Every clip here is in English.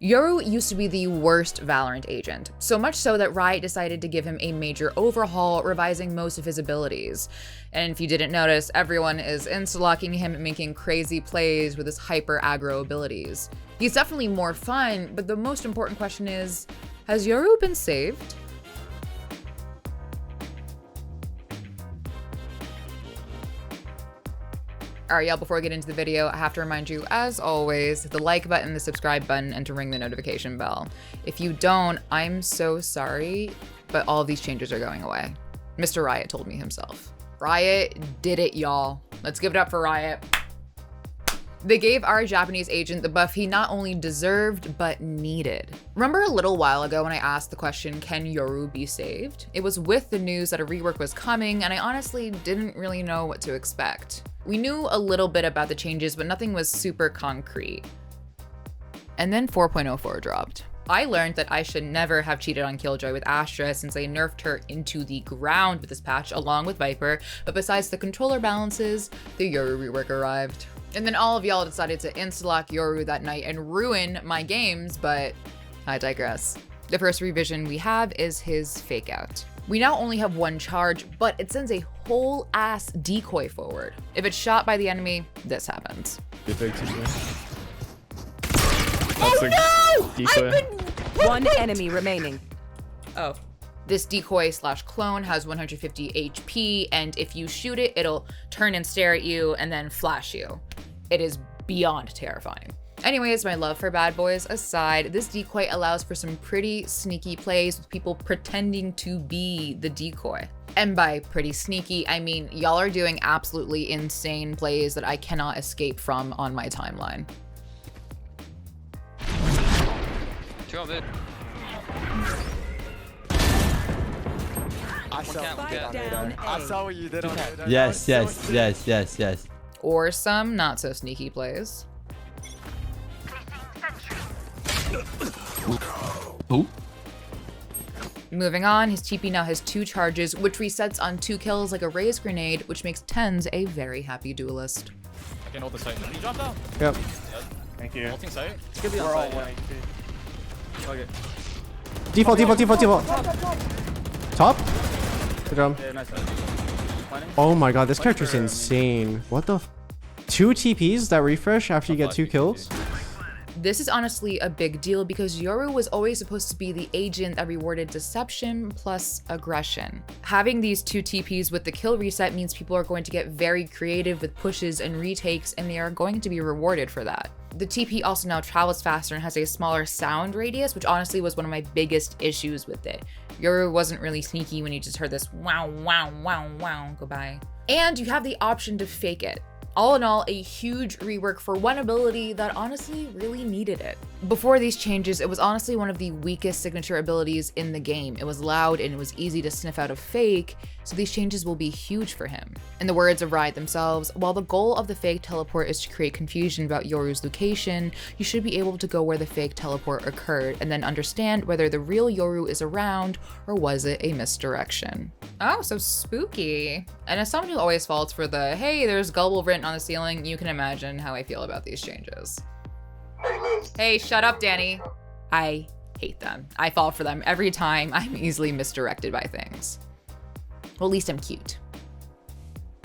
Yoru used to be the worst Valorant agent, so much so that Riot decided to give him a major overhaul, revising most of his abilities. And if you didn't notice, everyone is insta-locking him and making crazy plays with his hyper-aggro abilities. He's definitely more fun, but the most important question is, has Yoru been saved? Alright, y'all, before I get into the video, I have to remind you, as always, hit the like button, the subscribe button, and to ring the notification bell. If you don't, I'm so sorry, but all of these changes are going away. Mr. Riot told me himself. Riot did it, y'all. Let's give it up for Riot. They gave our Japanese agent the buff he not only deserved, but needed. Remember a little while ago when I asked the question, can Yoru be saved? It was with the news that a rework was coming, and I honestly didn't really know what to expect. We knew a little bit about the changes, but nothing was super concrete. And then 4.04 dropped. I learned that I should never have cheated on Killjoy with Astra since they nerfed her into the ground with this patch along with Viper, but besides the controller balances, the Yoru rework arrived. And then all of y'all decided to insta-lock Yoru that night and ruin my games, but I digress. The first revision we have is his fake out. We now only have one charge, but it sends a whole ass decoy forward. If it's shot by the enemy, this happens. Oh no! One enemy remaining. Oh. This decoy/clone has 150 HP, and if you shoot it, it'll turn and stare at you and then flash you. It is beyond terrifying. Anyways, my love for bad boys aside, this decoy allows for some pretty sneaky plays with people pretending to be the decoy. And by pretty sneaky, I mean y'all are doing absolutely insane plays that I cannot escape from on my timeline. Two of it. I saw what you did on it. Yes. Or some not so sneaky plays. Ooh. Moving on, his TP now has 2 charges, which resets on 2 kills like a raised grenade, which makes Tens a very happy duelist. I can hold the site. Can you drop down? Yep. Thank you. Holding site? It's gonna be on site. Winning, okay. Default. Top? Good job. Yeah, nice. Oh my god, this character's insane. What the 2 TPs that refresh after you get 2 kills? This is honestly a big deal because Yoru was always supposed to be the agent that rewarded deception plus aggression. Having these 2 TPs with the kill reset means people are going to get very creative with pushes and retakes, and they are going to be rewarded for that. The TP also now travels faster and has a smaller sound radius, which honestly was one of my biggest issues with it. Yoru wasn't really sneaky when you just heard this wow, wow, wow, wow go by. And you have the option to fake it. All in all, a huge rework for one ability that honestly really needed it. Before these changes, it was honestly one of the weakest signature abilities in the game. It was loud and it was easy to sniff out a fake, so these changes will be huge for him. In the words of Riot themselves, while the goal of the fake teleport is to create confusion about Yoru's location, you should be able to go where the fake teleport occurred and then understand whether the real Yoru is around or was it a misdirection. Oh, so spooky. And as someone who always falls for the, hey, there's gullible written on the ceiling, you can imagine how I feel about these changes. Hey, shut up, Danny. I hate them. I fall for them every time. I'm easily misdirected by things. Well, at least I'm cute.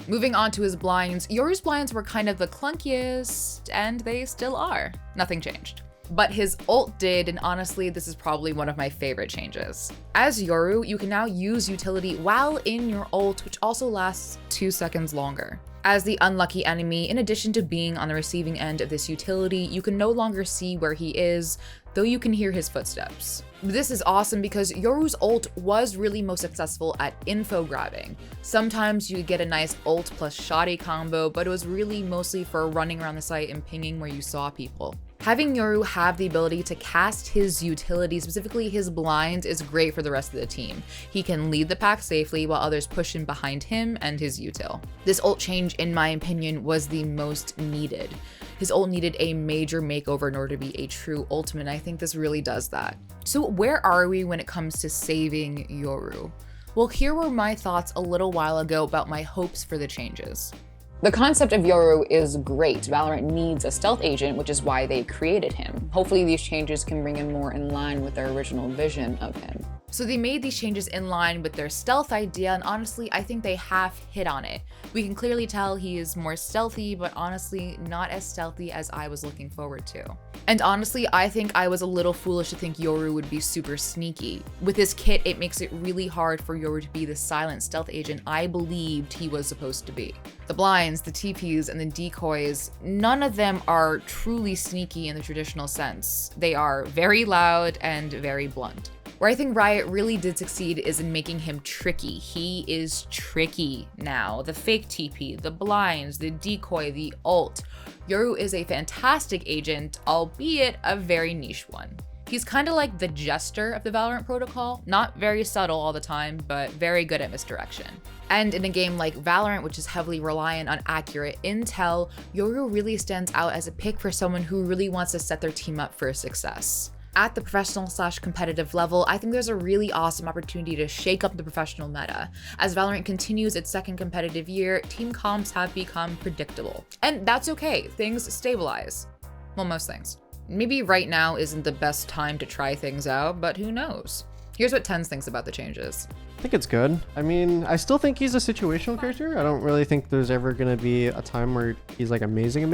Moving on to his blinds, Yoru's blinds were kind of the clunkiest, and they still are. Nothing changed. But his ult did, and honestly, this is probably one of my favorite changes. As Yoru, you can now use utility while in your ult, which also lasts 2 seconds longer. As the unlucky enemy, in addition to being on the receiving end of this utility, you can no longer see where he is, though you can hear his footsteps. This is awesome because Yoru's ult was really most successful at info grabbing. Sometimes you get a nice ult plus shoddy combo, but it was really mostly for running around the site and pinging where you saw people. Having Yoru have the ability to cast his utility, specifically his blinds, is great for the rest of the team. He can lead the pack safely while others push in behind him and his util. This ult change, in my opinion, was the most needed. His ult needed a major makeover in order to be a true ultimate, and I think this really does that. So where are we when it comes to saving Yoru? Well, here were my thoughts a little while ago about my hopes for the changes. The concept of Yoru is great. Valorant needs a stealth agent, which is why they created him. Hopefully these changes can bring him more in line with their original vision of him. So they made these changes in line with their stealth idea, and honestly, I think they half hit on it. We can clearly tell he is more stealthy, but honestly, not as stealthy as I was looking forward to. And honestly, I think I was a little foolish to think Yoru would be super sneaky. With his kit, it makes it really hard for Yoru to be the silent stealth agent I believed he was supposed to be. The blinds, the TPs, and the decoys, none of them are truly sneaky in the traditional sense. They are very loud and very blunt. Where I think Riot really did succeed is in making him tricky. He is tricky now. The fake TP, the blinds, the decoy, the ult. Yoru is a fantastic agent, albeit a very niche one. He's kind of like the jester of the Valorant protocol, not very subtle all the time, but very good at misdirection. And in a game like Valorant, which is heavily reliant on accurate intel, Yoru really stands out as a pick for someone who really wants to set their team up for success. At the professional/competitive level, I think there's a really awesome opportunity to shake up the professional meta. As Valorant continues its second competitive year, team comps have become predictable. And that's okay, things stabilize. Well, most things. Maybe right now isn't the best time to try things out, but who knows? Here's what Tens thinks about the changes. I think it's good. I mean, I still think he's a situational character. I don't really think there's ever gonna be a time where he's like amazing,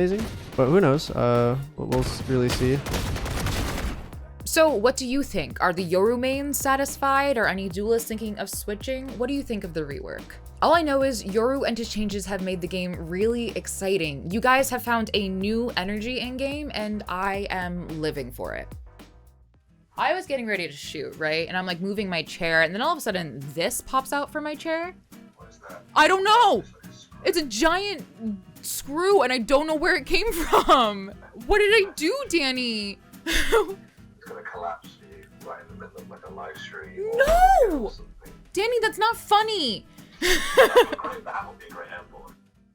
but who knows? We'll really see. So what do you think? Are the Yoru mains satisfied, or any duelists thinking of switching? What do you think of the rework? All I know is Yoru and his changes have made the game really exciting. You guys have found a new energy in-game, and I am living for it. I was getting ready to shoot, right? And I'm like moving my chair, and then all of a sudden this pops out from my chair. What is that? I don't know! It's a giant screw, and I don't know where it came from. What did I do, Danny? It's gonna collapse for you right in the middle of like a live stream. No! Danny, that's not funny.